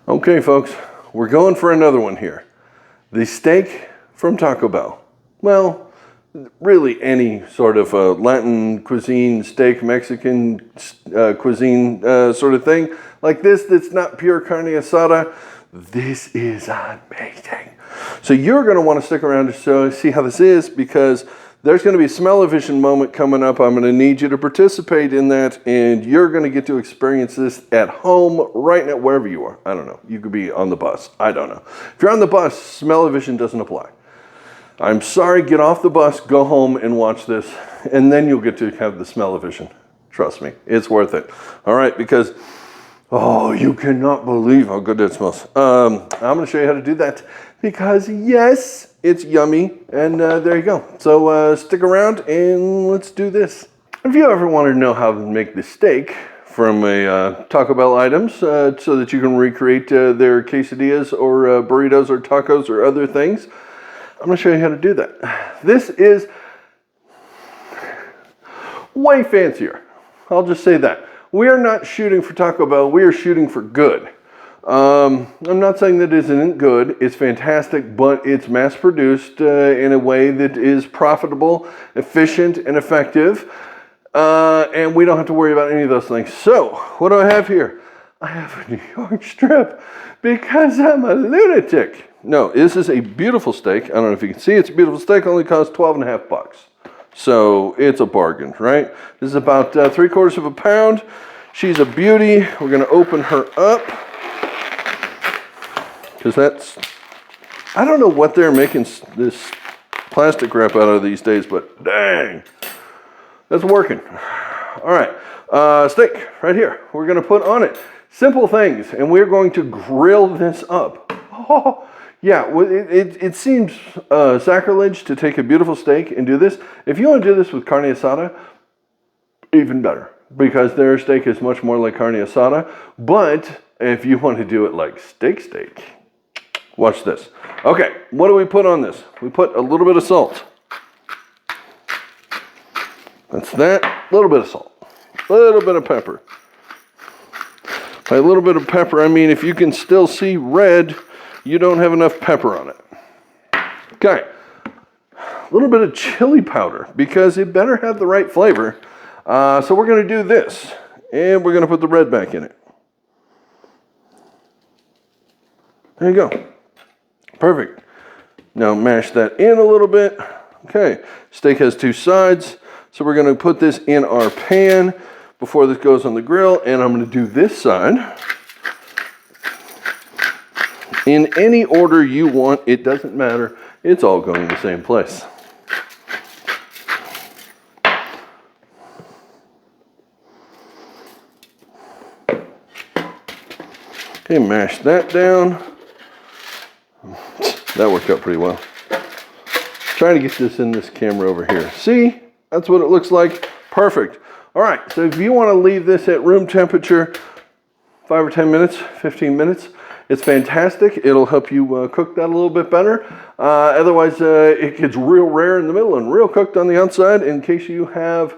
Okay, folks, we're going for another one here. The steak from Taco Bell. Well, really any sort of Latin cuisine, steak, Mexican cuisine sort of thing. Like this, that's not pure carne asada. This is amazing. So you're going to want to stick around to see how this is, because there's going to be a smell-o-vision moment coming up. I'm going to need you to participate in that, and you're going to get to experience this at home right now, wherever you are. I don't know. You could be on the bus. I don't know. If you're on the bus, smell-o-vision doesn't apply. I'm sorry, get off the bus, go home and watch this, and then you'll get to have the smell-o-vision. Trust me, it's worth it. All right, because, oh, you cannot believe how good that smells. I'm going to show you how to do that, because yes, it's yummy, and there you go. So stick around and let's do this. If you ever wanted to know how to make the steak from a Taco Bell items so that you can recreate their quesadillas or burritos or tacos or other things, I'm going to show you how to do that. This is way fancier. I'll just say that. We are not shooting for Taco Bell. We are shooting for good. I'm not saying that it isn't good. It's fantastic, but it's mass-produced in a way that is profitable, efficient, and effective. And we don't have to worry about any of those things. So, what do I have here? I have a New York strip because I'm a lunatic. No, this is a beautiful steak. I don't know if you can see. It's a beautiful steak. Only costs $12.50. So, it's a bargain, right? This is about 3/4 of a pound. She's a beauty. We're going to open her up. Because that's, I don't know what they're making this plastic wrap out of these days, but dang, that's working. All right, steak right here. We're going to put on it simple things, and we're going to grill this up. Oh, yeah, it seems sacrilege to take a beautiful steak and do this. If you want to do this with carne asada, even better, because their steak is much more like carne asada. But if you want to do it like steak, watch this. Okay, what do we put on this? We put a little bit of salt. That's that. A little bit of salt. A little bit of pepper. By a little bit of pepper, I mean if you can still see red, you don't have enough pepper on it. Okay. A little bit of chili powder, because it better have the right flavor. So we're going to do this. And we're going to put the red back in it. There you go. Perfect. Now mash that in a little bit. Okay, steak has two sides, so we're going to put this in our pan before this goes on the grill, and I'm going to do this side in any order you want. It doesn't matter. It's all going the same place. Okay, mash that down. That worked out pretty well. Trying to get this in this camera over here. See? That's what it looks like. Perfect. All right, so if you want to leave this at room temperature, 5 or 10 minutes, 15 minutes, it's fantastic. It'll help you cook that a little bit better. Otherwise, it gets real rare in the middle and real cooked on the outside. In case you have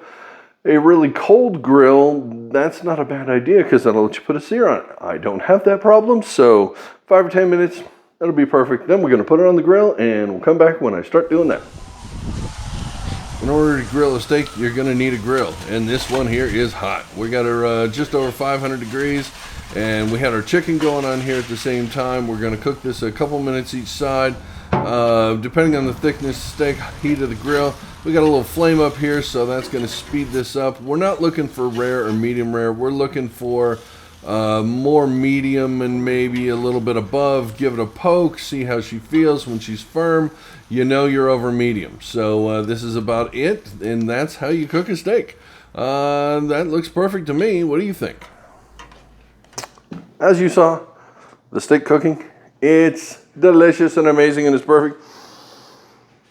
a really cold grill, that's not a bad idea, because that'll let you put a sear on it. I don't have that problem, so 5 or 10 minutes, that'll be perfect. Then we're going to put it on the grill, and we'll come back when I start doing that. In order to grill a steak, you're going to need a grill, and this one here is hot. We got her just over 500 degrees, and we had our chicken going on here at the same time. We're going to cook this a couple minutes each side, depending on the thickness, steak, heat of the grill. We got a little flame up here, so that's going to speed this up. We're not looking for rare or medium rare. We're looking for more medium and maybe a little bit above. Give it a poke, see how she feels. When she's firm, you know you're over medium. So this is about it, and that's how you cook a steak. That looks perfect to me. What do you think? As you saw, the steak cooking, it's delicious and amazing, and it's perfect.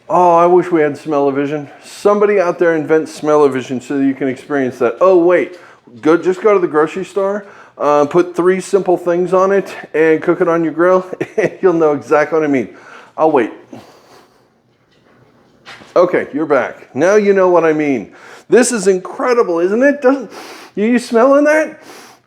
Oh, I wish we had smell-o-vision. Somebody out there invent smell-o-vision so that you can experience that. Oh, wait. Just go to the grocery store, put 3 simple things on it, and cook it on your grill, and you'll know exactly what I mean. I'll wait. Okay, you're back. Now you know what I mean. This is incredible, isn't it? You smelling that?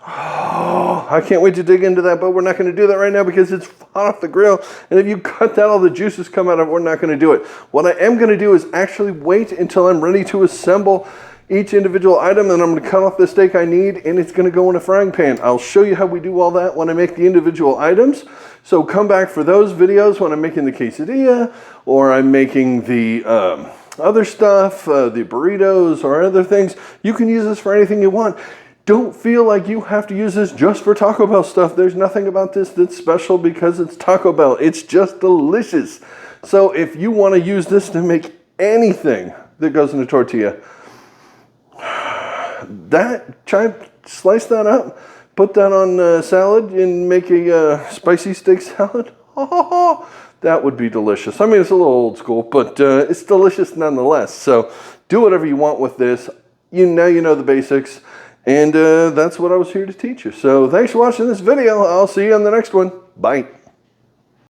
Oh, I can't wait to dig into that, but we're not going to do that right now because it's hot off the grill. And if you cut that, all the juices come out of it. We're not going to do it. What I am going to do is actually wait until I'm ready to assemble each individual item, and I'm going to cut off the steak I need, and it's going to go in a frying pan. I'll show you how we do all that when I make the individual items. So come back for those videos when I'm making the quesadilla, or I'm making the other stuff, the burritos or other things. You can use this for anything you want. Don't feel like you have to use this just for Taco Bell stuff. There's nothing about this that's special because it's Taco Bell. It's just delicious. So if you want to use this to make anything that goes in a tortilla, slice that up, put that on salad and make a spicy steak salad. That would be delicious. I mean, it's a little old school, but it's delicious nonetheless. So do whatever you want with this. Now you know the basics. And that's what I was here to teach you. So thanks for watching this video. I'll see you on the next one. Bye.